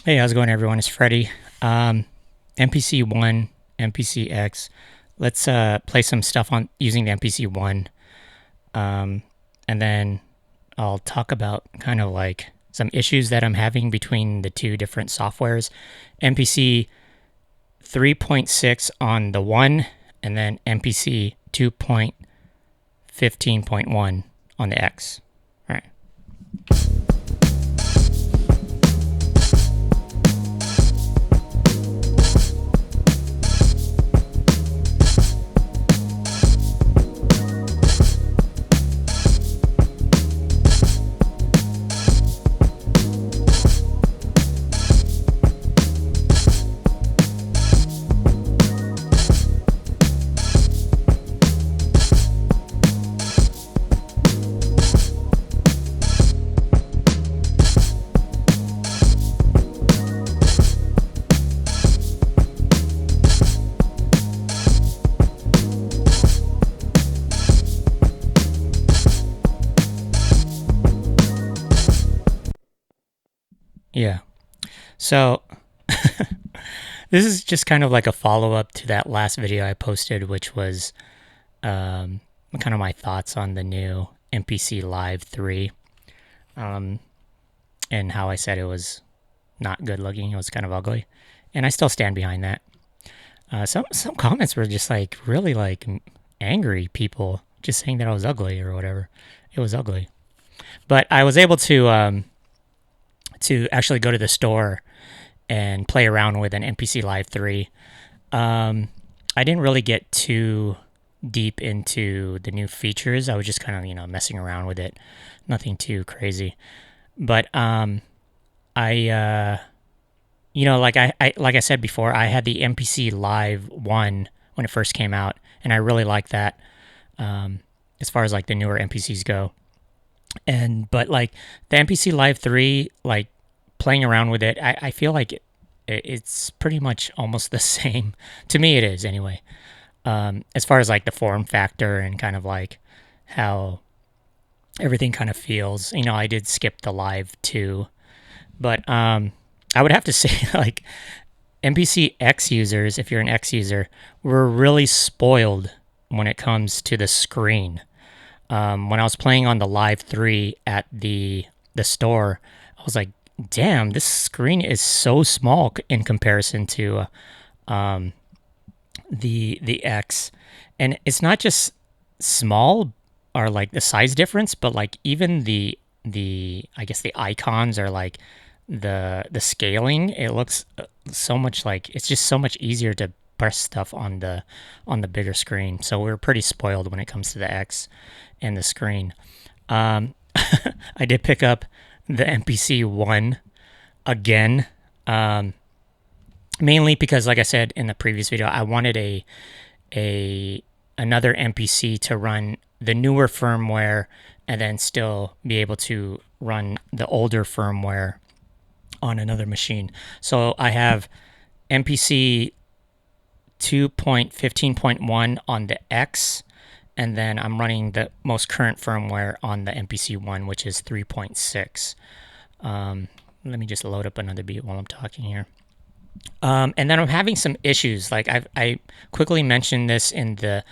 Hey, how's it going, everyone? It's Freddie. MPC One, MPC X. Let's play some stuff on using the MPC One, and then I'll talk about kind of like some issues that I'm having between the two different softwares. MPC 3.6 on the One, and then MPC 2.15.1 on the X. All right. Yeah. So this is just kind of like a follow up to that last video I posted, which was kind of my thoughts on the new MPC Live 3, and how I said it was not good looking. It was kind of ugly, and I still stand behind that. Some comments were just like really like angry people just saying that I was ugly or whatever. It was ugly, but I was able to actually go to the store and play around with an MPC Live 3. I didn't really get too deep into the new features. I was just kind of, messing around with it. Nothing too crazy. But I like I said before, I had the MPC Live 1 when it first came out, and I really like that as far as like the newer MPCs go. But like the MPC Live 3, like playing around with it, I feel like it's pretty much almost the same. To me, it is anyway. As far as like the form factor and kind of like how everything kind of feels. I did skip the Live 2, but I would have to say like MPC X users, if you're an X user, were really spoiled when it comes to the screen. When I was playing on the Live 3 at the store, I was like, damn, this screen is so small in comparison to the X. And it's not just small or like the size difference, but like even the I guess the icons are like the scaling. It looks so much like it's just so much easier to press stuff on the bigger screen. So we're pretty spoiled when it comes to the X and the screen. I did pick up the MPC One again, mainly because, like I said in the previous video, I wanted another MPC to run the newer firmware and then still be able to run the older firmware on another machine. So I have MPC 2.15.1 on the X, and then I'm running the most current firmware on the MPC One, which is 3.6. Let me just load up another beat while I'm talking here. And then I'm having some issues. Like I quickly mentioned this in the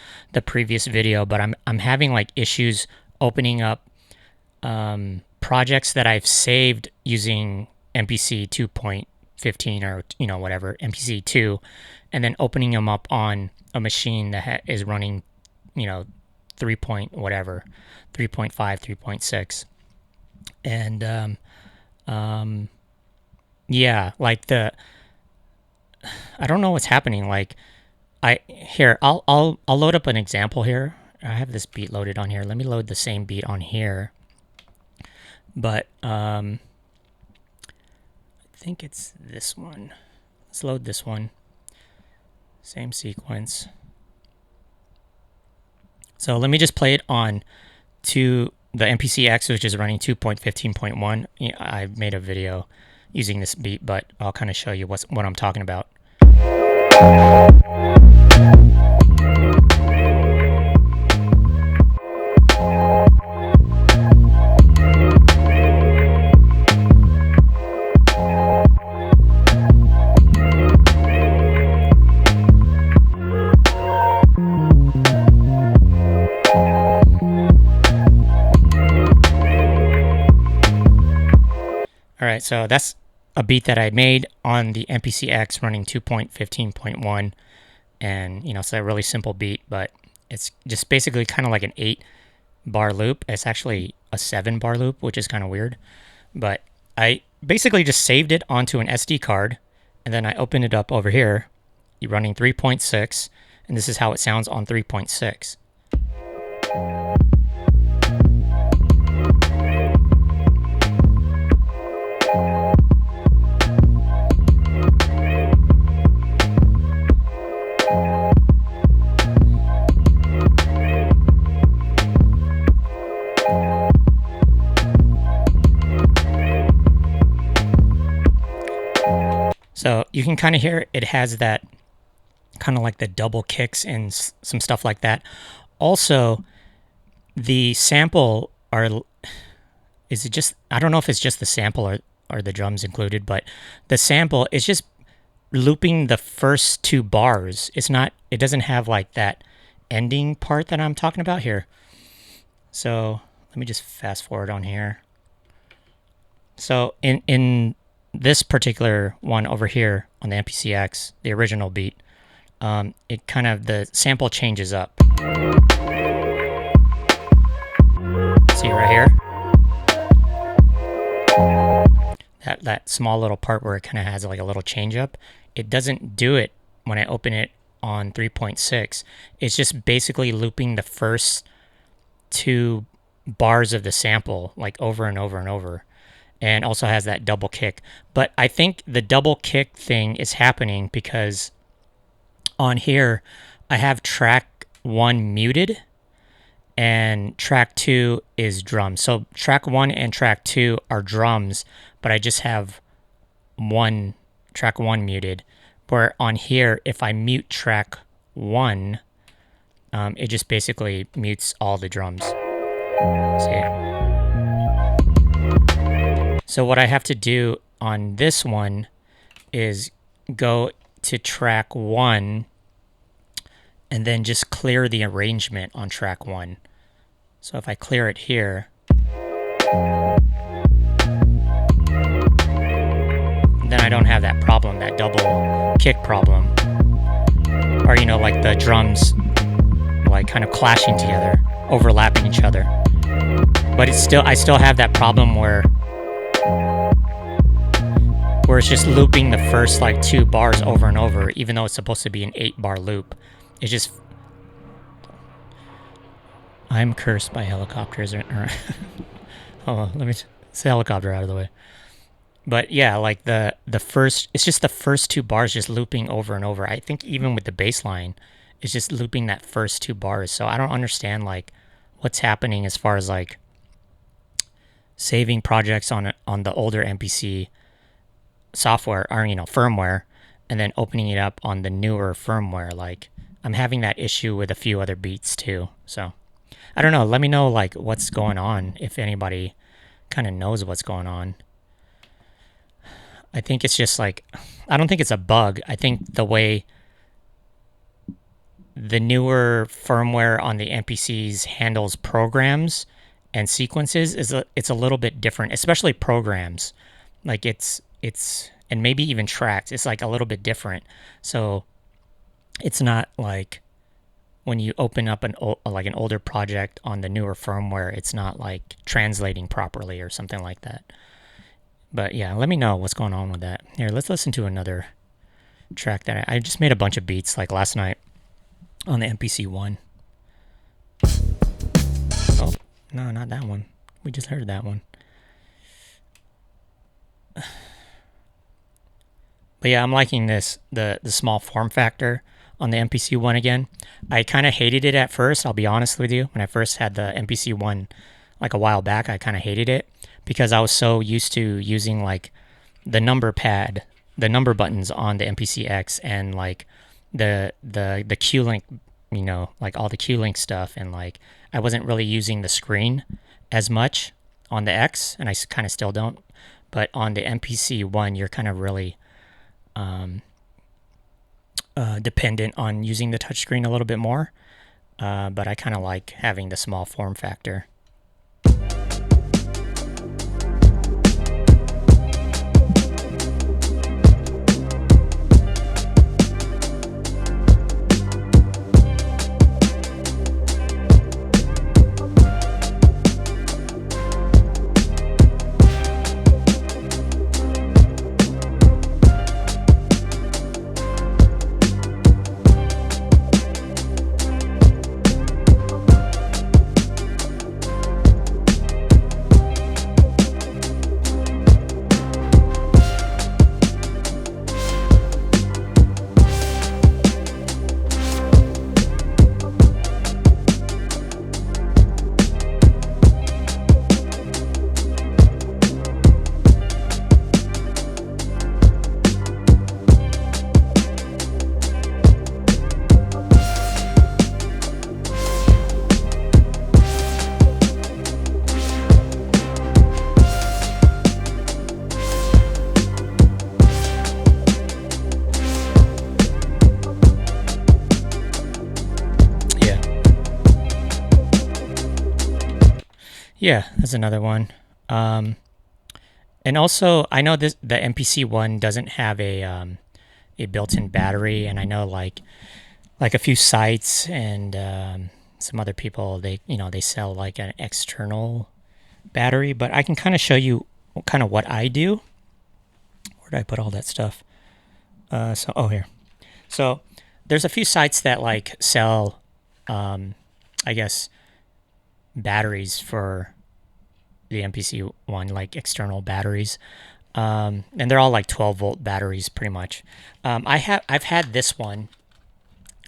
previous video, but I'm having like issues opening up projects that I've saved using MPC 2.15 or whatever, MPC 2, and then opening them up on a machine that is running 3 point whatever, 3.5, 3.6. And yeah, like I don't know what's happening. Like I'll load up an example here. I have this beat loaded on here. Let me load the same beat on here. But I think it's this one. Let's load this one. Same sequence. So let me just play it on the MPC X, which is running 2.15.1. I made a video using this beat, but I'll kind of show you what I'm talking about. right, so that's a beat that I made on the MPC X running 2.15.1, and it's a really simple beat, but it's just basically kind of like an 8-bar loop. It's actually a 7-bar loop, which is kind of weird, but I basically just saved it onto an SD card, and then I opened it up over here. You're running 3.6, and this is how it sounds on 3.6. So you can kind of hear it has that kind of like the double kicks and some stuff like that. Also, the sample is it just, I don't know if it's just the sample or the drums included, but the sample is just looping the first 2 bars. It doesn't have like that ending part that I'm talking about here. So let me just fast forward on here. So in this particular one over here on the MPCX, the original beat, it kind of, the sample changes up. See right here? That small little part where it kind of has like a little change up. It doesn't do it when I open it on 3.6. It's just basically looping the first 2 bars of the sample like over and over and over. And also has that double kick. But I think the double kick thing is happening because on here I have track 1 muted and track 2 is drums. So track 1 and track 2 are drums, but I just have track 1 muted. Where on here, if I mute track 1, it just basically mutes all the drums. See? So what I have to do on this one is go to track 1 and then just clear the arrangement on track 1. So if I clear it here, then I don't have that problem, that double kick problem. Or, like the drums like kind of clashing together, overlapping each other. But I still have that problem where it's just looping the first like 2 bars over and over, even though it's supposed to be an 8-bar loop. It's just, I'm cursed by helicopters. Oh, let me say helicopter out of the way. But yeah, like the first, it's just the first 2 bars just looping over and over. I think even with the bass line, it's just looping that first 2 bars. So I don't understand like what's happening as far as like saving projects on the older MPC software or firmware, and then opening it up on the newer firmware. Like I'm having that issue with a few other beats too. So I don't know. Let me know like what's going on, if anybody kind of knows what's going on. I think it's just like, I don't think it's a bug. I think the way the newer firmware on the MPCs handles programs and sequences it's a little bit different, especially programs. Like it's and maybe even tracks. It's like a little bit different. So it's not like when you open up an older project on the newer firmware, it's not like translating properly or something like that. But yeah, let me know what's going on with that. Here, let's listen to another track that I just made a bunch of beats like last night on the MPC One. Oh, no, not that one. We just heard that one. But yeah, I'm liking this, the small form factor on the MPC One again. I kind of hated it at first, I'll be honest with you. When I first had the MPC One like a while back, I kind of hated it because I was so used to using like the number pad, the number buttons on the MPC X, and like the Q-Link, like all the Q-Link stuff, and like I wasn't really using the screen as much on the X, and I kind of still don't. But on the MPC One, you're kind of really dependent on using the touchscreen a little bit more. But I kind of like having the small form factor. yeah, that's another one. And also, I know the MPC One doesn't have a built-in battery, and I know like a few sites and some other people, they sell like an external battery, but I can kind of show you kind of what I do. Where did I put all that stuff? Here. So there's a few sites that like sell, I guess, batteries for the MPC One, like external batteries, and they're all like 12-volt batteries, pretty much. I've had this one,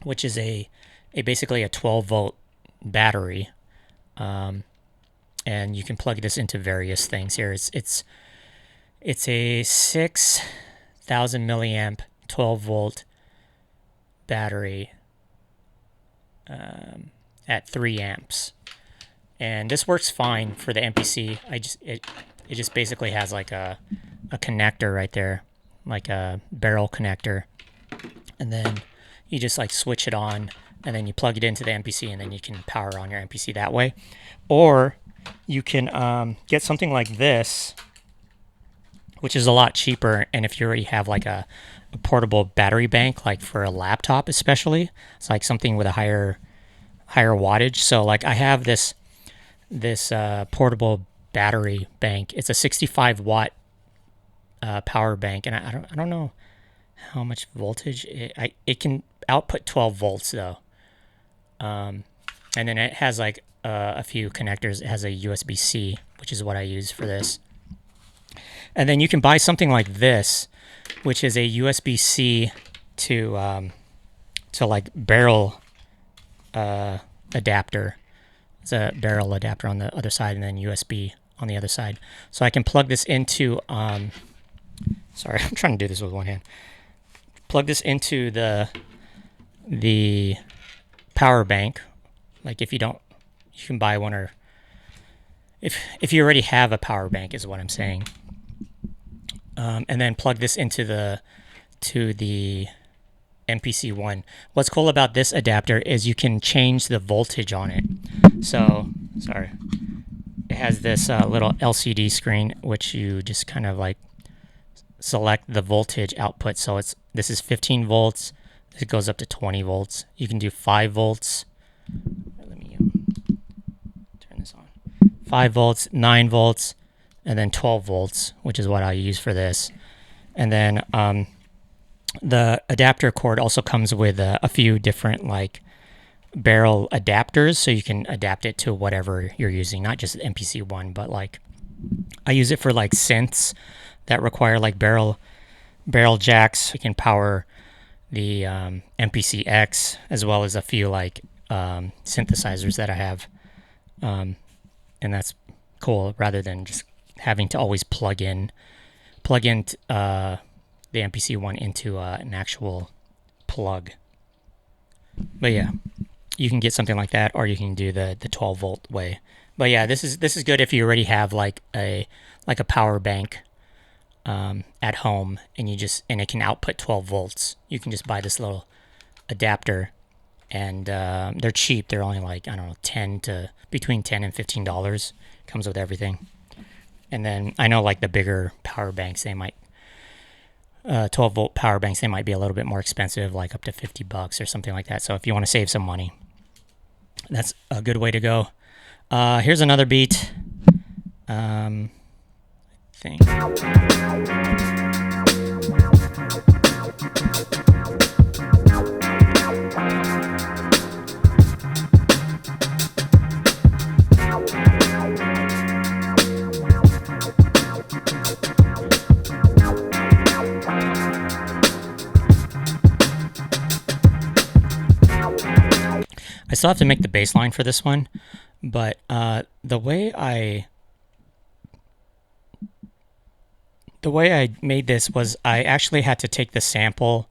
which is a basically a 12-volt battery, and you can plug this into various things. Here, it's a 6,000 milliamp 12-volt battery at 3 amps. And this works fine for the MPC. It just basically has like a connector right there, like a barrel connector. And then you just like switch it on, and then you plug it into the MPC, and then you can power on your MPC that way. Or you can get something like this, which is a lot cheaper. And if you already have like a portable battery bank, like for a laptop especially, it's like something with a higher wattage. So like I have this portable battery bank. It's a 65 watt power bank, and I don't know how much voltage it can output 12 volts though. And then it has like a few connectors. It has a USB-C, which is what I use for this. And then you can buy something like this, which is a USB-C to like barrel adapter. It's a barrel adapter on the other side, and then USB on the other side. So I can plug this into, sorry, I'm trying to do this with one hand. Plug this into the power bank. Like if you don't, you can buy one, or if you already have a power bank is what I'm saying. And then plug this into the MPC One. What's cool about this adapter is you can change the voltage on it. So, sorry. It has this little LCD screen, which you just kind of like select the voltage output. So this is 15 volts. It goes up to 20 volts. You can do 5 volts. Let me turn this on. 5 volts, 9 volts, and then 12 volts, which is what I use for this. And then the adapter cord also comes with a few different like barrel adapters, so you can adapt it to whatever you're using, not just the MPC One, but like I use it for like synths that require like barrel jacks. You can power the MPC X, as well as a few like synthesizers that I have, and that's cool, rather than just having to always plug in the MPC One into an actual plug. But yeah, you can get something like that, or you can do the 12 volt way. But yeah, this is good if you already have like a power bank at home, and it can output 12 volts. You can just buy this little adapter, and they're cheap. They're only like, I don't know, between $10 and $15. Comes with everything. And then I know like the bigger power banks, they might 12 volt power banks, they might be a little bit more expensive, like up to $50 or something like that. So if you want to save some money, that's a good way to go. Here's another beat. I think. I still have to make the bass line for this one, but the way I made this was I actually had to take the sample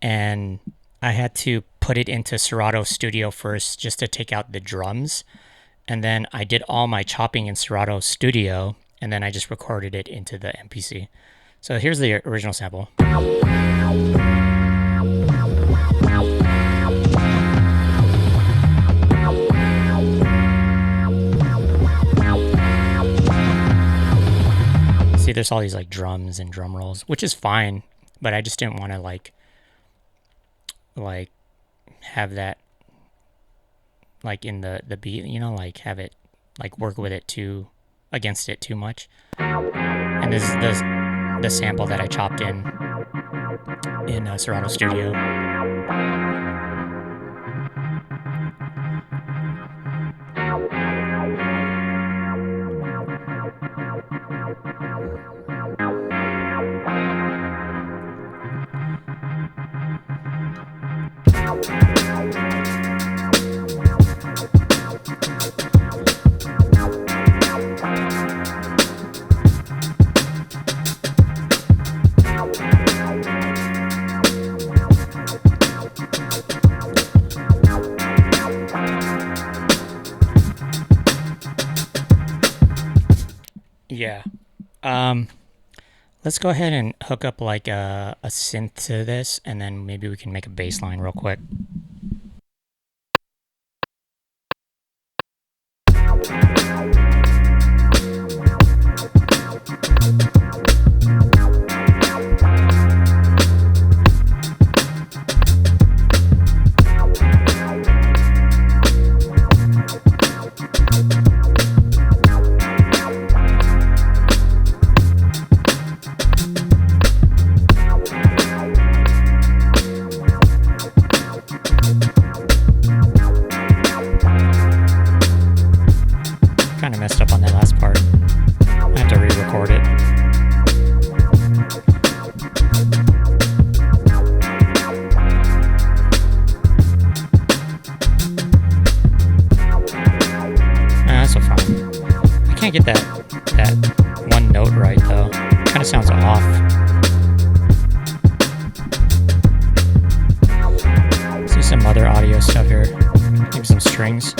and I had to put it into Serato Studio first, just to take out the drums, and then I did all my chopping in Serato Studio, and then I just recorded it into the MPC. So here's the original sample. there's all these like drums and drum rolls, which is fine, but I just didn't want to like have that like in the beat, you know, like have it like work with it too against it too much. And this is the sample that I chopped in Serato Studio. Yeah. Let's go ahead and hook up like a synth to this, and then maybe we can make a bass line real quick. Kind of messed up on that last part. I have to re-record it. That's so fine. I can't get that one note right though. It kind of sounds off. See some other audio stuff here. Maybe some strings.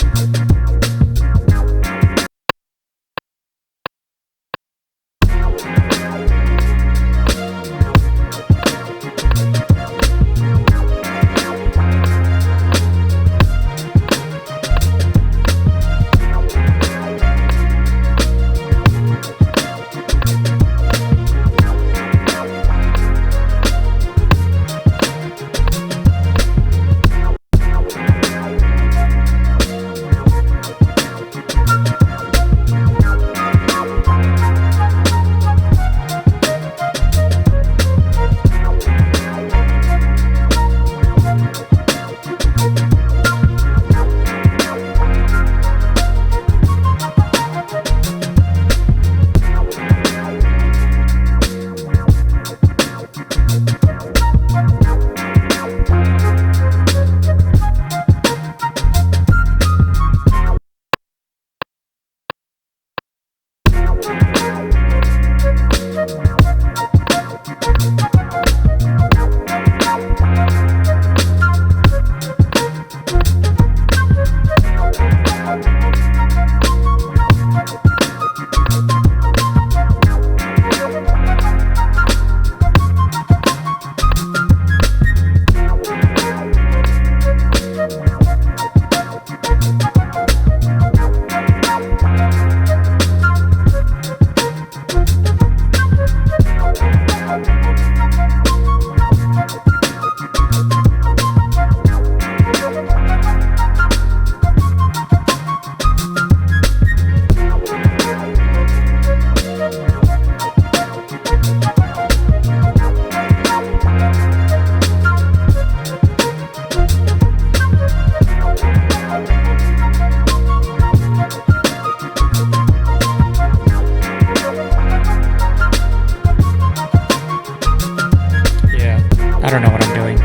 I don't know what I'm doing.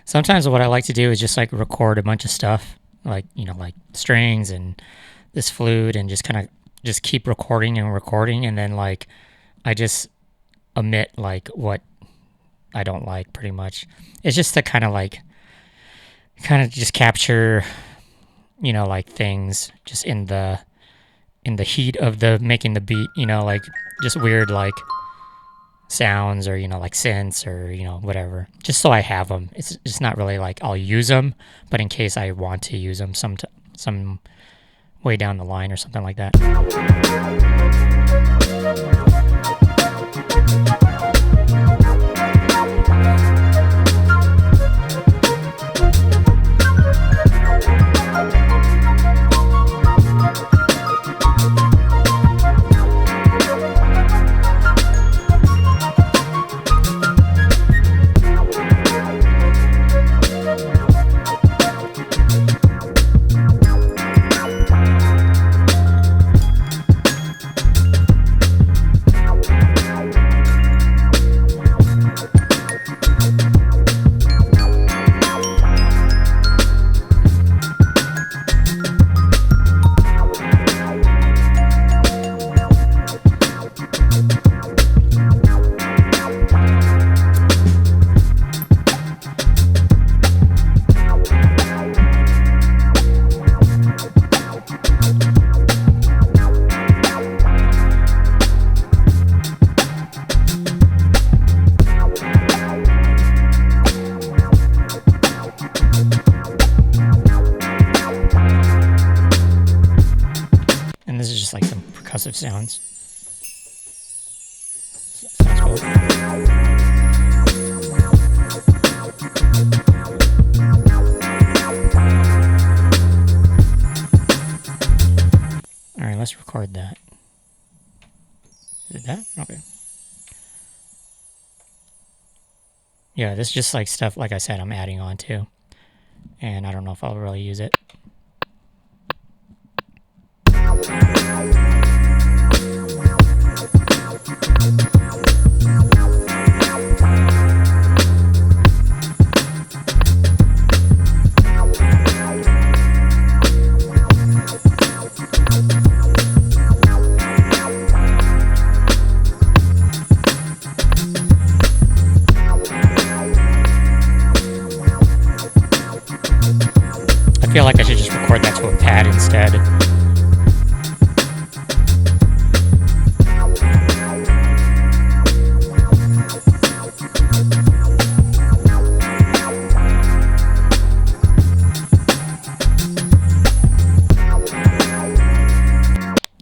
Sometimes what I like to do is just like record a bunch of stuff, like, you know, like strings and this flute, and just kind of just keep recording and recording, and then like I just omit like what I don't like, pretty much. It's just to kind of just capture, you know, like things just in the heat of the making the beat, you know, like just weird like sounds or like synths or whatever, just so I have them. It's not really like I'll use them, but in case I want to use them some way down the line or something like that. Sounds. Sounds cool. All right, let's record that. Is it that? Okay. Yeah, this is just like stuff, like I said, I'm adding on to. And I don't know if I'll really use it. I feel like I should just record that to a pad instead.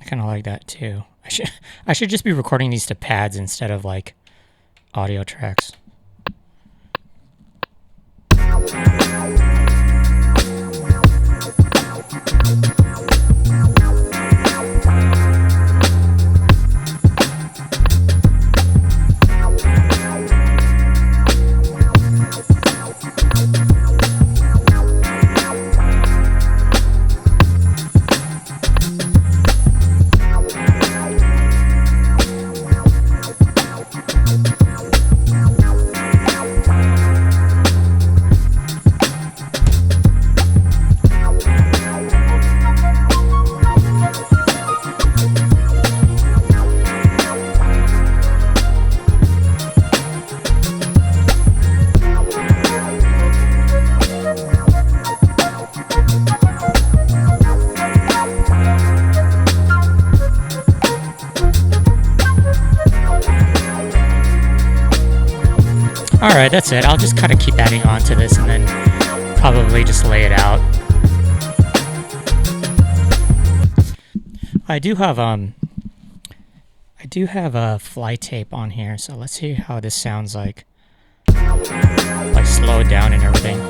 I kind of like that too. I should just be recording these to pads instead of like audio tracks. Alright, that's it. I'll just kind of keep adding on to this and then probably just lay it out. I do have a fly tape on here, so let's see how this sounds like slowed down and everything.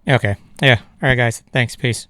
Okay. Yeah. All right, guys. Thanks. Peace.